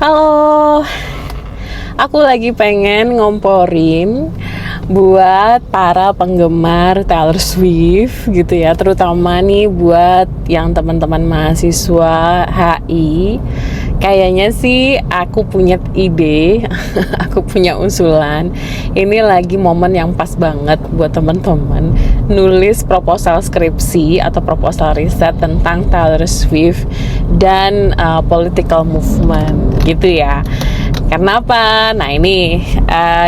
Halo, aku lagi pengen ngomporin buat para penggemar Taylor Swift gitu ya, terutama nih buat yang teman-teman mahasiswa HI. Kayaknya sih aku punya ide, aku punya usulan. Ini lagi momen yang pas banget buat teman-teman nulis proposal skripsi atau proposal riset tentang Taylor Swift dan political movement gitu ya. Karena apa? Nah ini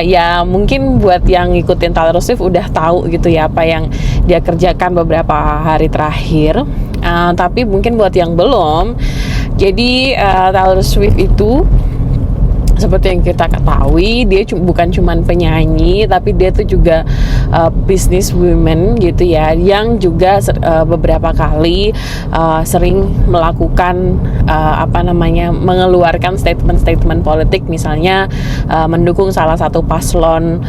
ya mungkin buat yang ngikutin Taylor Swift udah tahu gitu ya apa yang dia kerjakan beberapa hari terakhir. Tapi mungkin buat yang belum, jadi Taylor Swift itu seperti yang kita ketahui, dia bukan cuma penyanyi, tapi dia tuh juga business woman gitu ya, yang juga beberapa kali sering melakukan mengeluarkan statement-statement politik, misalnya mendukung salah satu paslon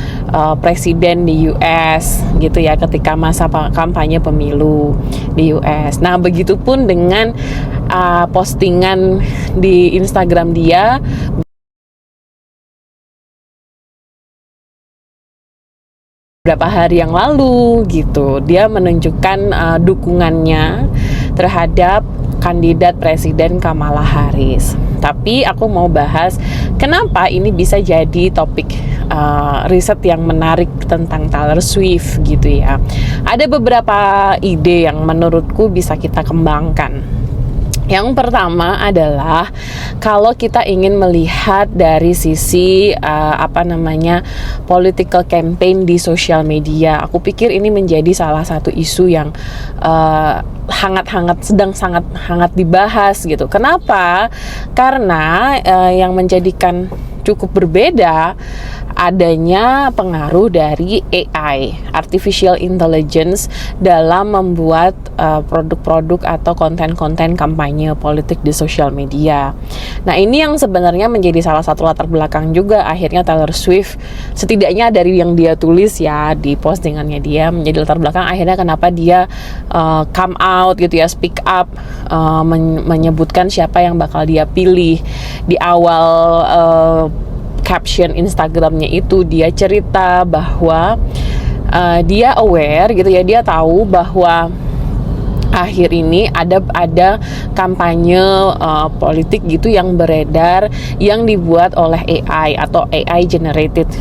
presiden di US gitu ya, ketika masa kampanye pemilu di US. Nah, begitupun dengan postingan di Instagram dia beberapa hari yang lalu gitu, dia menunjukkan dukungannya terhadap kandidat presiden Kamala Harris. Tapi aku mau bahas kenapa ini bisa jadi topik riset yang menarik tentang Taylor Swift gitu ya. Ada beberapa ide yang menurutku bisa kita kembangkan. Yang pertama adalah kalau kita ingin melihat dari sisi political campaign di sosial media, aku pikir ini menjadi salah satu isu yang sedang sangat hangat dibahas gitu. Kenapa? Karena yang menjadikan cukup berbeda adanya pengaruh dari AI, artificial intelligence, dalam membuat produk-produk atau konten-konten kampanye politik di sosial media. Nah, ini yang sebenarnya menjadi salah satu latar belakang juga akhirnya Taylor Swift, setidaknya dari yang dia tulis ya di postingannya dia, menjadi latar belakang akhirnya kenapa dia come out gitu ya, speak up, menyebutkan siapa yang bakal dia pilih. Di awal caption Instagramnya itu dia cerita bahwa dia aware gitu ya, dia tahu bahwa akhir ini ada kampanye politik gitu yang beredar, yang dibuat oleh AI atau AI generated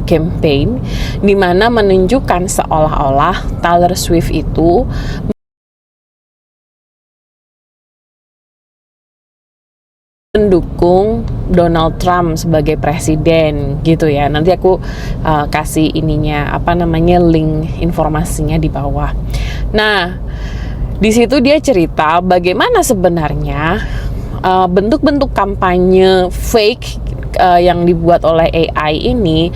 campaign, di mana menunjukkan seolah-olah Taylor Swift itu mendukung Donald Trump sebagai presiden gitu ya. Nanti aku kasih link informasinya di bawah. Nah, di situ dia cerita bagaimana sebenarnya bentuk-bentuk kampanye fake yang dibuat oleh AI ini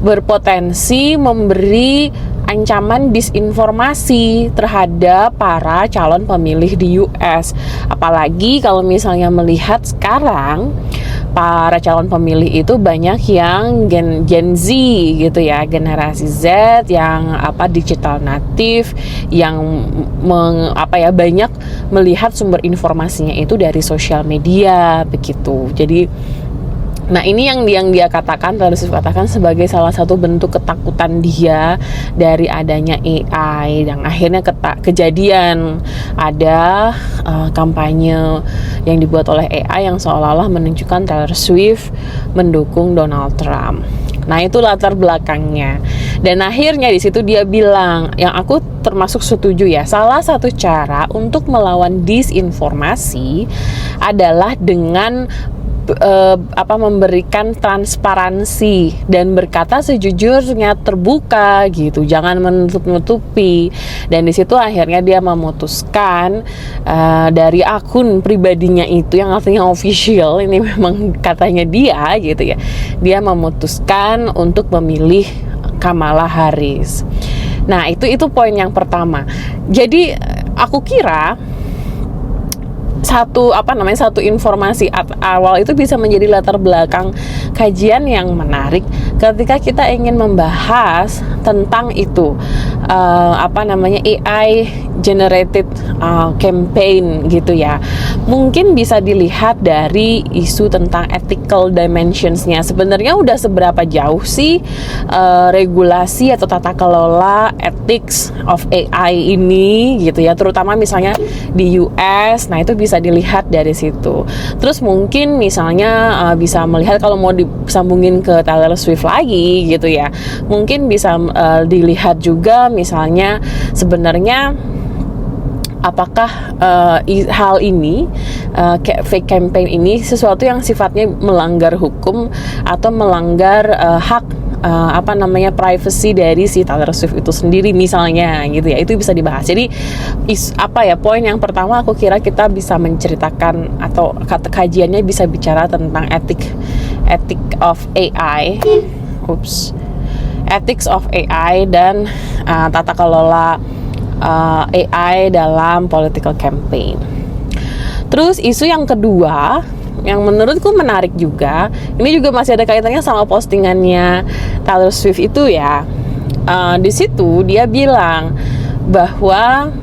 berpotensi memberi ancaman disinformasi terhadap para calon pemilih di US. Apalagi kalau misalnya melihat sekarang para calon pemilih itu banyak yang Gen Z gitu ya, generasi Z yang digital native, yang banyak melihat sumber informasinya itu dari sosial media begitu. Jadi nah, ini yang dia katakan, Taylor Swift katakan sebagai salah satu bentuk ketakutan dia dari adanya AI, dan akhirnya kejadian ada kampanye yang dibuat oleh AI yang seolah-olah menunjukkan Taylor Swift mendukung Donald Trump. Nah, itu latar belakangnya. Dan akhirnya di situ dia bilang, yang aku termasuk setuju ya, salah satu cara untuk melawan disinformasi adalah dengan memberikan transparansi dan berkata sejujurnya, terbuka gitu, jangan menutup-nutupi. Dan di situ akhirnya dia memutuskan dari akun pribadinya itu yang artinya official, ini memang katanya dia gitu ya, dia memutuskan untuk memilih Kamala Harris. Nah, itu poin yang pertama. Jadi aku kira satu informasi awal itu bisa menjadi latar belakang kajian yang menarik ketika kita ingin membahas tentang itu, AI generated campaign gitu ya. Mungkin bisa dilihat dari isu tentang ethical dimensionsnya. Sebenarnya udah seberapa jauh sih regulasi atau tata kelola ethics of AI ini gitu ya, terutama misalnya di US. Nah itu bisa dilihat dari situ. Terus mungkin misalnya bisa melihat, kalau mau disambungin ke Taylor Swift lagi gitu ya, mungkin bisa dilihat juga misalnya sebenarnya apakah hal ini, fake campaign ini, sesuatu yang sifatnya melanggar hukum atau melanggar hak privacy dari si Taylor Swift itu sendiri misalnya gitu ya. Itu bisa dibahas. Jadi poin yang pertama aku kira kita bisa menceritakan, atau kajiannya bisa bicara tentang ethics of AI dan tata kelola AI dalam political campaign. Terus isu yang kedua yang menurutku menarik juga, ini juga masih ada kaitannya sama postingannya Taylor Swift itu ya. Di situ dia bilang bahwa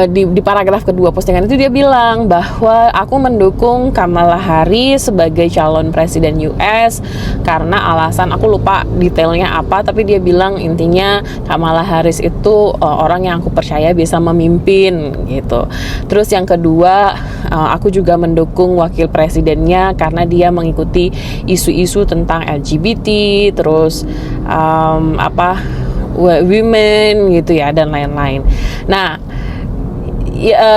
di paragraf kedua postingan itu dia bilang bahwa aku mendukung Kamala Harris sebagai calon presiden US karena alasan, aku lupa detailnya apa, tapi dia bilang intinya Kamala Harris itu orang yang aku percaya bisa memimpin gitu. Terus yang kedua, aku juga mendukung wakil presidennya karena dia mengikuti isu-isu tentang LGBT, terus women gitu ya, dan lain-lain. Nah,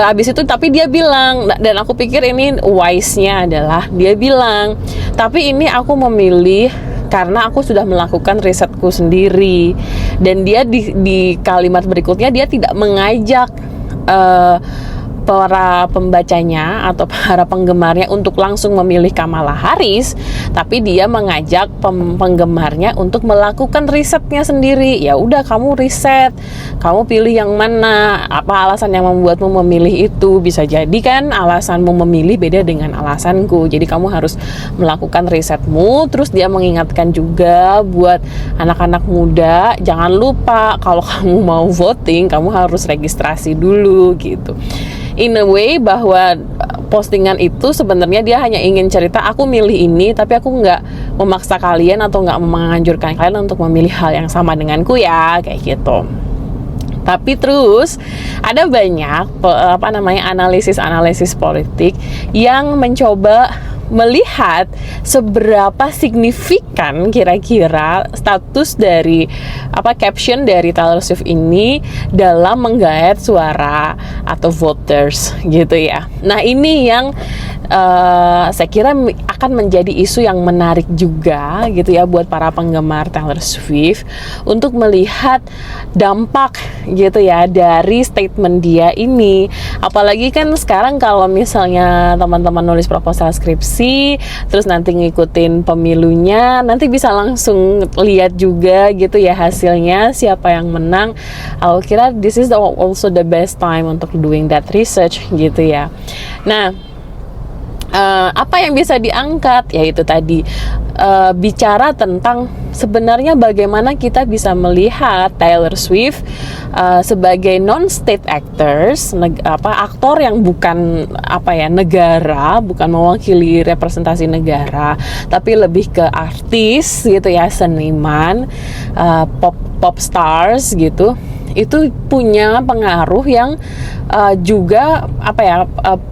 abis itu tapi dia bilang, dan aku pikir ini wise-nya adalah dia bilang, tapi ini aku memilih karena aku sudah melakukan risetku sendiri. Dan dia di kalimat berikutnya dia tidak mengajak para pembacanya atau para penggemarnya untuk langsung memilih Kamala Harris, tapi dia mengajak penggemarnya untuk melakukan risetnya sendiri. Ya udah, kamu riset, kamu pilih yang mana, apa alasan yang membuatmu memilih itu. Bisa jadi kan alasanmu memilih beda dengan alasanku, jadi kamu harus melakukan risetmu. Terus dia mengingatkan juga buat anak-anak muda, jangan lupa kalau kamu mau voting, kamu harus registrasi dulu gitu. In a way bahwa postingan itu sebenarnya dia hanya ingin cerita, aku milih ini, tapi aku nggak memaksa kalian atau nggak menganjurkan kalian untuk memilih hal yang sama denganku ya, kayak gitu. Tapi terus ada banyak analisis politik yang mencoba melihat seberapa signifikan kira-kira status dari caption dari Taylor Swift ini dalam menggait suara atau voters gitu ya. Nah ini yang saya kira akan menjadi isu yang menarik juga gitu ya buat para penggemar Taylor Swift untuk melihat dampak gitu ya dari statement dia ini. Apalagi kan sekarang kalau misalnya teman-teman nulis proposal skripsi terus nanti ngikutin pemilunya, nanti bisa langsung lihat juga gitu ya hasilnya, siapa yang menang. Aku kira this is also the best time untuk doing that research gitu ya. Nah, apa yang bisa diangkat, yaitu tadi bicara tentang sebenarnya bagaimana kita bisa melihat Taylor Swift sebagai non-state actors, aktor yang bukan negara, bukan mewakili representasi negara, tapi lebih ke artis gitu ya, seniman, pop stars gitu. Itu punya pengaruh yang juga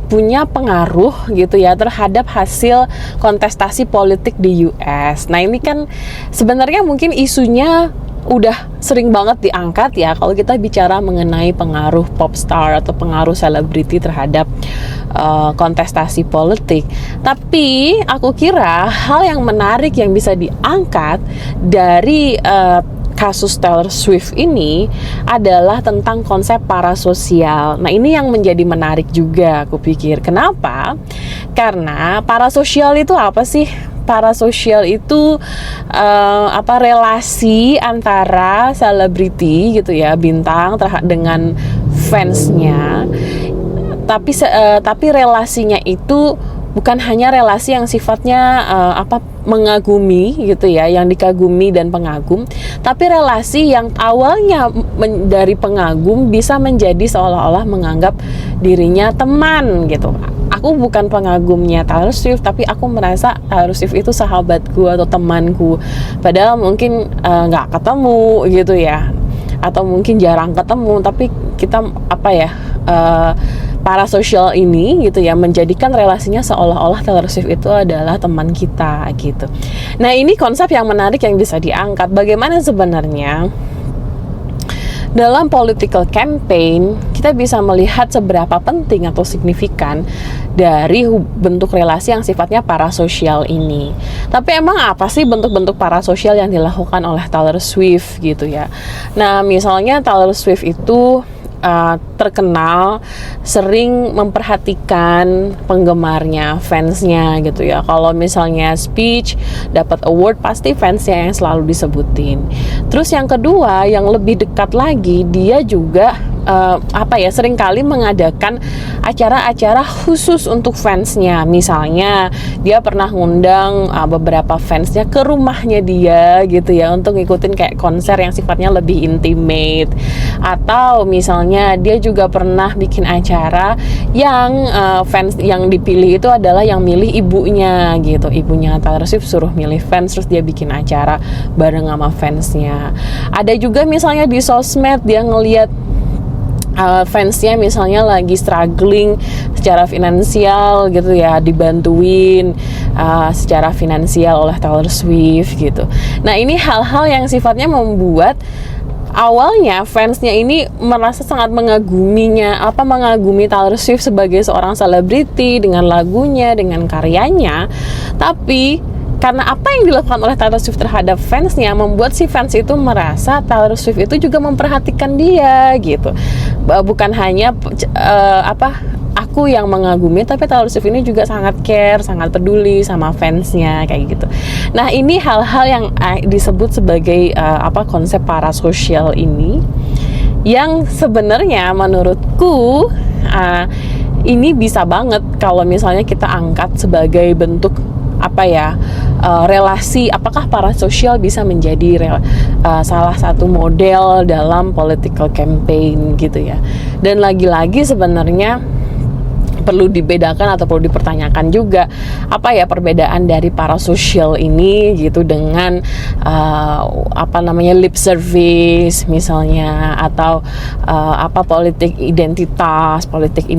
punya pengaruh gitu ya terhadap hasil kontestasi politik di US. Nah ini kan sebenarnya mungkin isunya udah sering banget diangkat ya kalau kita bicara mengenai pengaruh pop star atau pengaruh selebriti terhadap kontestasi politik. Tapi aku kira hal yang menarik yang bisa diangkat dari kasus Taylor Swift ini adalah tentang konsep parasosial. Nah ini yang menjadi menarik juga aku pikir. Kenapa? Karena parasosial itu apa sih? Parasosial itu relasi antara selebriti gitu ya, bintang dengan fansnya. Tapi relasinya itu bukan hanya relasi yang sifatnya mengagumi gitu ya, yang dikagumi dan pengagum, tapi relasi yang awalnya dari pengagum bisa menjadi seolah-olah menganggap dirinya teman gitu. Aku bukan pengagumnya Taylor Swift, tapi aku merasa Taylor Swift itu sahabatku atau temanku, padahal mungkin nggak ketemu gitu ya, atau mungkin jarang ketemu, tapi kita para sosial ini gitu ya menjadikan relasinya seolah-olah Taylor Swift itu adalah teman kita gitu. Nah, ini konsep yang menarik yang bisa diangkat. Bagaimana sebenarnya dalam political campaign kita bisa melihat seberapa penting atau signifikan dari bentuk relasi yang sifatnya parasosial ini. Tapi emang apa sih bentuk-bentuk parasosial yang dilakukan oleh Taylor Swift gitu ya? Nah, misalnya Taylor Swift itu terkenal sering memperhatikan penggemarnya, fansnya gitu ya. Kalau misalnya speech dapat award, pasti fansnya yang selalu disebutin. Terus yang kedua, yang lebih dekat lagi, dia juga seringkali mengadakan acara-acara khusus untuk fansnya. Misalnya dia pernah ngundang beberapa fansnya ke rumahnya dia gitu ya, untuk ngikutin kayak konser yang sifatnya lebih intimate. Atau misalnya dia juga pernah bikin acara yang fans yang dipilih itu adalah yang milih ibunya gitu. Ibunya Taylor Swift suruh milih fans, terus dia bikin acara bareng sama fansnya. Ada juga misalnya di sosmed dia ngelihat fansnya misalnya lagi struggling secara finansial gitu ya, dibantuin secara finansial oleh Taylor Swift gitu. Nah, ini hal-hal yang sifatnya membuat awalnya fansnya ini merasa sangat mengagumi Taylor Swift sebagai seorang selebriti dengan lagunya, dengan karyanya. Tapi karena apa yang dilakukan oleh Taylor Swift terhadap fansnya membuat si fans itu merasa Taylor Swift itu juga memperhatikan dia gitu. Bukan hanya aku yang mengagumi, tapi Taylor Swift ini juga sangat care, sangat peduli sama fansnya kayak gitu. Nah, ini hal-hal yang disebut sebagai konsep parasosial ini, yang sebenarnya menurutku ini bisa banget kalau misalnya kita angkat sebagai bentuk relasi. Apakah parasosial bisa menjadi salah satu model dalam political campaign gitu ya. Dan lagi-lagi sebenarnya perlu dibedakan atau perlu dipertanyakan juga perbedaan dari parasosial ini gitu dengan lip service misalnya, atau politik identitas, politik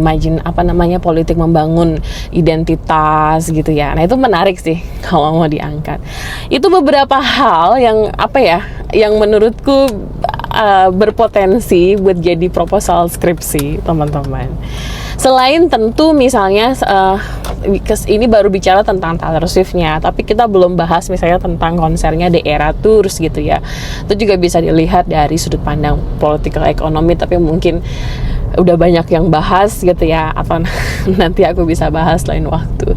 politik membangun identitas gitu ya. Nah, itu menarik sih kalau mau diangkat. Itu beberapa hal yang yang menurutku berpotensi buat jadi proposal skripsi teman-teman. Selain tentu misalnya ini baru bicara tentang Taylor Swift-nya, tapi kita belum bahas misalnya tentang konsernya The Era Tours gitu ya. Itu juga bisa dilihat dari sudut pandang political economy, tapi mungkin udah banyak yang bahas gitu ya, atau nanti aku bisa bahas lain waktu.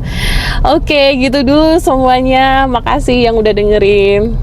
Oke, gitu dulu semuanya. Makasih yang udah dengerin.